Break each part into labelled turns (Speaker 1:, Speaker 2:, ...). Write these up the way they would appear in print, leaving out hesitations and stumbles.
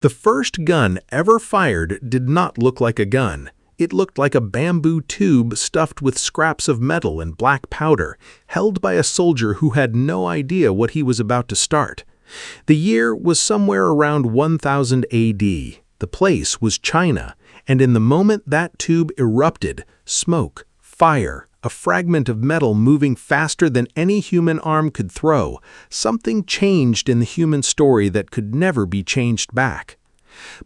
Speaker 1: The first gun ever fired did not look like a gun. It looked like a bamboo tube stuffed with scraps of metal and black powder, held by a soldier who had no idea what he was about to start. The year was somewhere around 1000 AD. The place was China, and in the moment that tube erupted, smoke, fire, a fragment of metal moving faster than any human arm could throw, something changed in the human story that could never be changed back.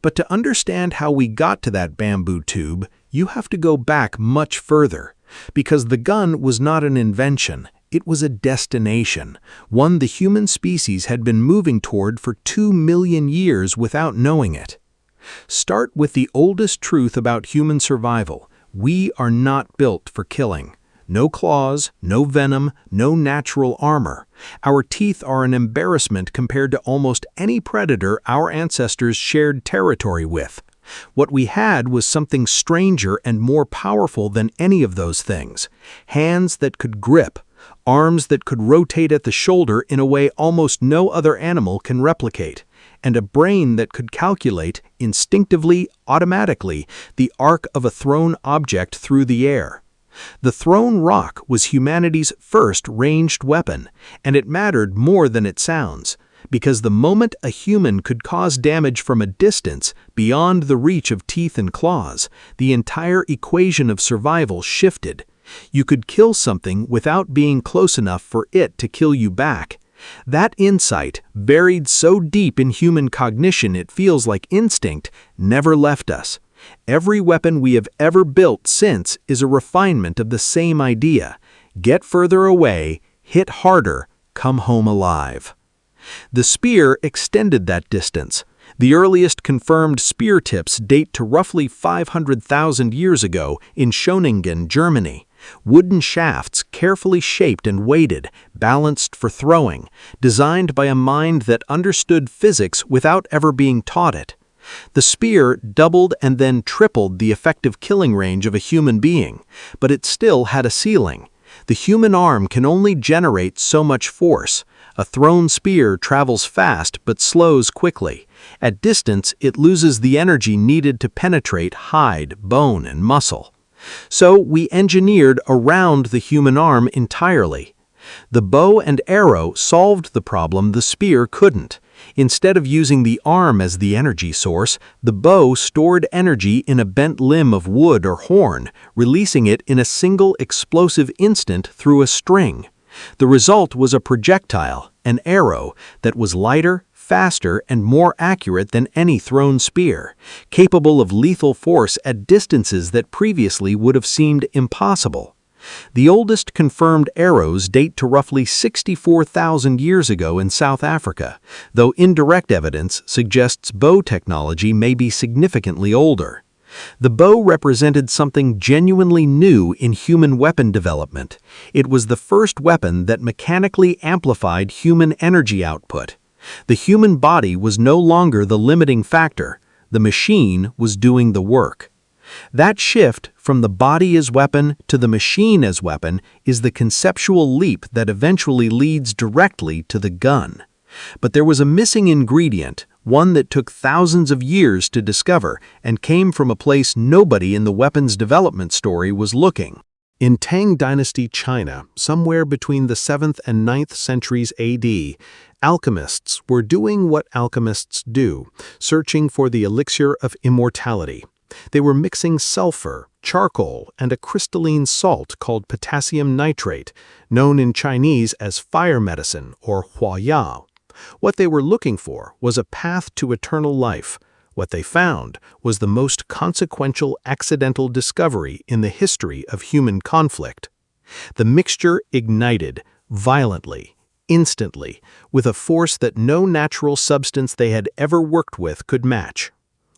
Speaker 1: But to understand how we got to that bamboo tube, you have to go back much further, because the gun was not an invention. It was a destination, one the human species had been moving toward for 2 million years without knowing it. Start with the oldest truth about human survival. We are not built for killing. No claws, no venom, no natural armor. Our teeth are an embarrassment compared to almost any predator our ancestors shared territory with. What we had was something stranger and more powerful than any of those things. Hands that could grip, arms that could rotate at the shoulder in a way almost no other animal can replicate, and a brain that could calculate, instinctively, automatically, the arc of a thrown object through the air. The thrown rock was humanity's first ranged weapon, and it mattered more than it sounds, because the moment a human could cause damage from a distance beyond the reach of teeth and claws, the entire equation of survival shifted. You could kill something without being close enough for it to kill you back. That insight, buried so deep in human cognition it feels like instinct, never left us. Every weapon we have ever built since is a refinement of the same idea. Get further away, hit harder, come home alive. The spear extended that distance. The earliest confirmed spear tips date to roughly 500,000 years ago in Schöningen, Germany. Wooden shafts carefully shaped and weighted, balanced for throwing, designed by a mind that understood physics without ever being taught it. The spear doubled and then tripled the effective killing range of a human being, but it still had a ceiling. The human arm can only generate so much force. A thrown spear travels fast but slows quickly. At distance, it loses the energy needed to penetrate hide, bone, and muscle. So we engineered around the human arm entirely. The bow and arrow solved the problem the spear couldn't. Instead of using the arm as the energy source, the bow stored energy in a bent limb of wood or horn, releasing it in a single explosive instant through a string. The result was a projectile, an arrow, that was lighter, faster, and more accurate than any thrown spear, capable of lethal force at distances that previously would have seemed impossible. The oldest confirmed arrows date to roughly 64,000 years ago in South Africa, though indirect evidence suggests bow technology may be significantly older. The bow represented something genuinely new in human weapon development. It was the first weapon that mechanically amplified human energy output. The human body was no longer the limiting factor. The machine was doing the work. That shift from the body as weapon to the machine as weapon is the conceptual leap that eventually leads directly to the gun. But there was a missing ingredient, one that took thousands of years to discover and came from a place nobody in the weapons development story was looking. In Tang Dynasty China, somewhere between the 7th and 9th centuries AD, alchemists were doing what alchemists do, searching for the elixir of immortality. They were mixing sulfur, charcoal, and a crystalline salt called potassium nitrate, known in Chinese as fire medicine or huaya. What they were looking for was a path to eternal life. What they found was the most consequential accidental discovery in the history of human conflict. The mixture ignited, violently, instantly, with a force that no natural substance they had ever worked with could match.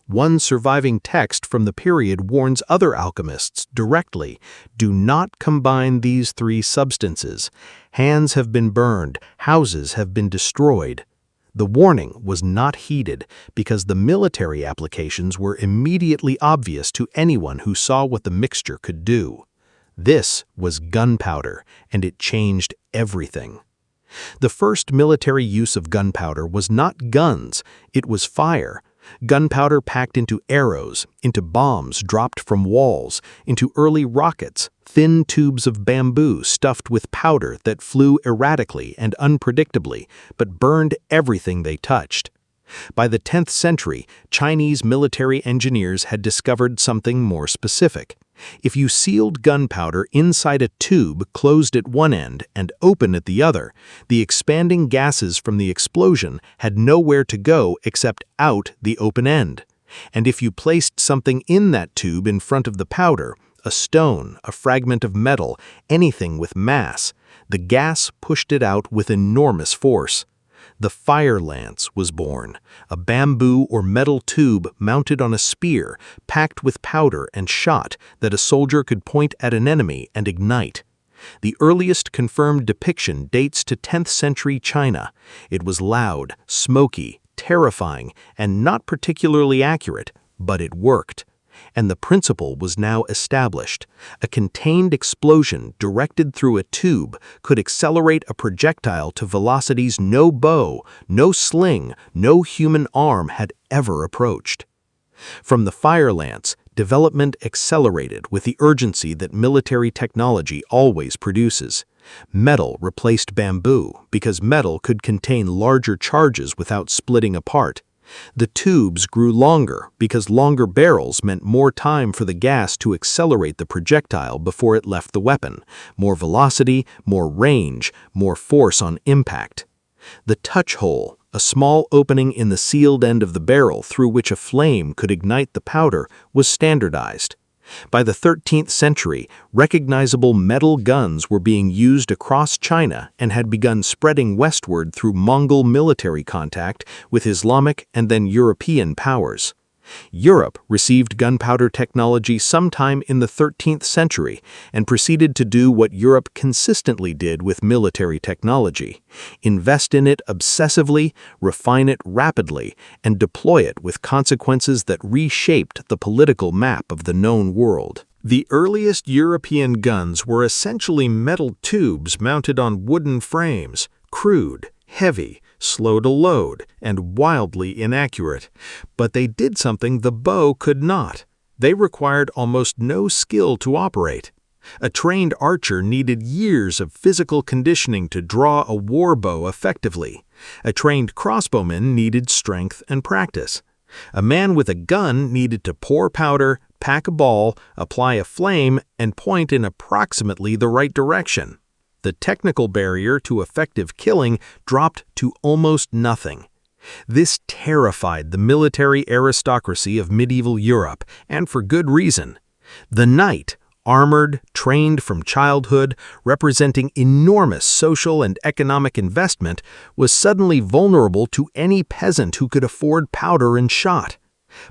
Speaker 1: One surviving text from the period warns other alchemists directly, do not combine these three substances. Hands have been burned, houses have been destroyed. The warning was not heeded because the military applications were immediately obvious to anyone who saw what the mixture could do. This was gunpowder, and it changed everything. The first military use of gunpowder was not guns, it was fire. Gunpowder packed into arrows, into bombs dropped from walls, into early rockets, thin tubes of bamboo stuffed with powder that flew erratically and unpredictably, but burned everything they touched. By the 10th century, Chinese military engineers had discovered something more specific. If you sealed gunpowder inside a tube closed at one end and open at the other, the expanding gases from the explosion had nowhere to go except out the open end. And if you placed something in that tube in front of the powder, a stone, a fragment of metal, anything with mass, the gas pushed it out with enormous force. The fire lance was born, a bamboo or metal tube mounted on a spear, packed with powder and shot that a soldier could point at an enemy and ignite. The earliest confirmed depiction dates to 10th century China. It was loud, smoky, terrifying, and not particularly accurate, but it worked. And the principle was now established. A contained explosion directed through a tube could accelerate a projectile to velocities no bow, no sling, no human arm had ever approached. From the fire lance, development accelerated with the urgency that military technology always produces. Metal replaced bamboo because metal could contain larger charges without splitting apart. The tubes grew longer because longer barrels meant more time for the gas to accelerate the projectile before it left the weapon, more velocity, more range, more force on impact. The touch hole, a small opening in the sealed end of the barrel through which a flame could ignite the powder, was standardized. By the 13th century, recognizable metal guns were being used across China and had begun spreading westward through Mongol military contact with Islamic and then European powers. Europe received gunpowder technology sometime in the 13th century and proceeded to do what Europe consistently did with military technology: invest in it obsessively, refine it rapidly, and deploy it with consequences that reshaped the political map of the known world. The earliest European guns were essentially metal tubes mounted on wooden frames, crude, heavy, slow to load, and wildly inaccurate. But they did something the bow could not. They required almost no skill to operate. A trained archer needed years of physical conditioning to draw a war bow effectively. A trained crossbowman needed strength and practice. A man with a gun needed to pour powder, pack a ball, apply a flame, and point in approximately the right direction. The technical barrier to effective killing dropped to almost nothing. This terrified the military aristocracy of medieval Europe, and for good reason. The knight, armored, trained from childhood, representing enormous social and economic investment, was suddenly vulnerable to any peasant who could afford powder and shot.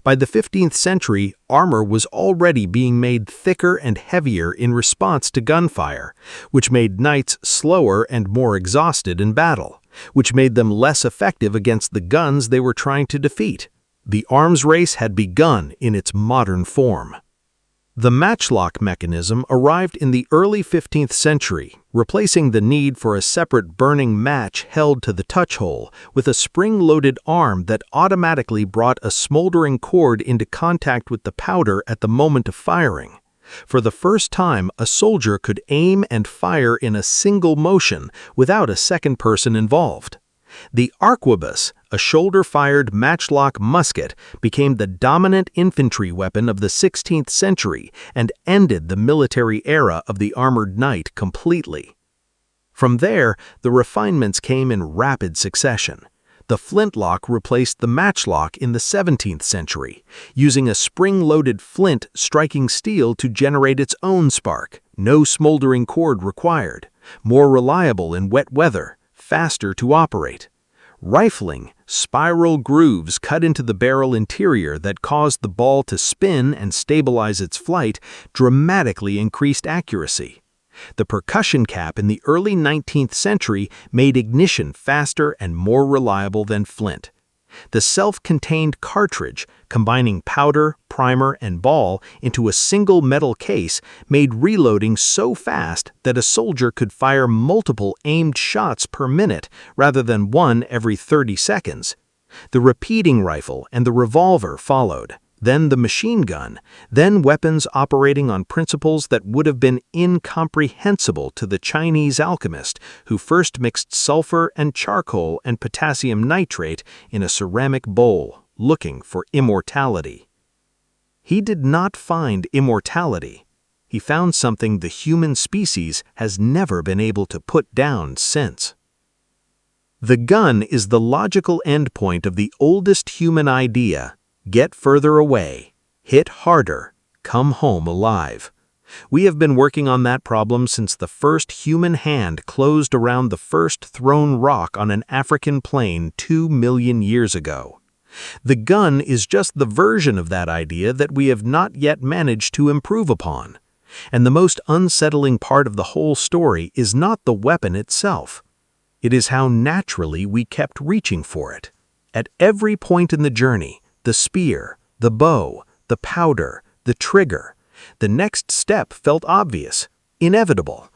Speaker 1: By the 15th century, armor was already being made thicker and heavier in response to gunfire, which made knights slower and more exhausted in battle, which made them less effective against the guns they were trying to defeat. The arms race had begun in its modern form. The matchlock mechanism arrived in the early 15th century, replacing the need for a separate burning match held to the touch hole with a spring-loaded arm that automatically brought a smoldering cord into contact with the powder at the moment of firing. For the first time, a soldier could aim and fire in a single motion without a second person involved. The arquebus, a shoulder-fired matchlock musket, became the dominant infantry weapon of the 16th century and ended the military era of the armored knight completely. From there, the refinements came in rapid succession. The flintlock replaced the matchlock in the 17th century, using a spring-loaded flint striking steel to generate its own spark, no smoldering cord required, more reliable in wet weather, faster to operate. Rifling, spiral grooves cut into the barrel interior that caused the ball to spin and stabilize its flight dramatically increased accuracy. The percussion cap in the early 19th century made ignition faster and more reliable than flint. The self-contained cartridge, combining powder, primer, and ball into a single metal case, made reloading so fast that a soldier could fire multiple aimed shots per minute rather than one every 30 seconds. The repeating rifle and the revolver followed, then the machine gun, then weapons operating on principles that would have been incomprehensible to the Chinese alchemist who first mixed sulfur and charcoal and potassium nitrate in a ceramic bowl, looking for immortality. He did not find immortality. He found something the human species has never been able to put down since. The gun is the logical endpoint of the oldest human idea: get further away, hit harder, come home alive. We have been working on that problem since the first human hand closed around the first thrown rock on an African plain 2 million years ago. The gun is just the version of that idea that we have not yet managed to improve upon. And the most unsettling part of the whole story is not the weapon itself. It is how naturally we kept reaching for it. At every point in the journey, the spear, the bow, the powder, the trigger, the next step felt obvious, inevitable,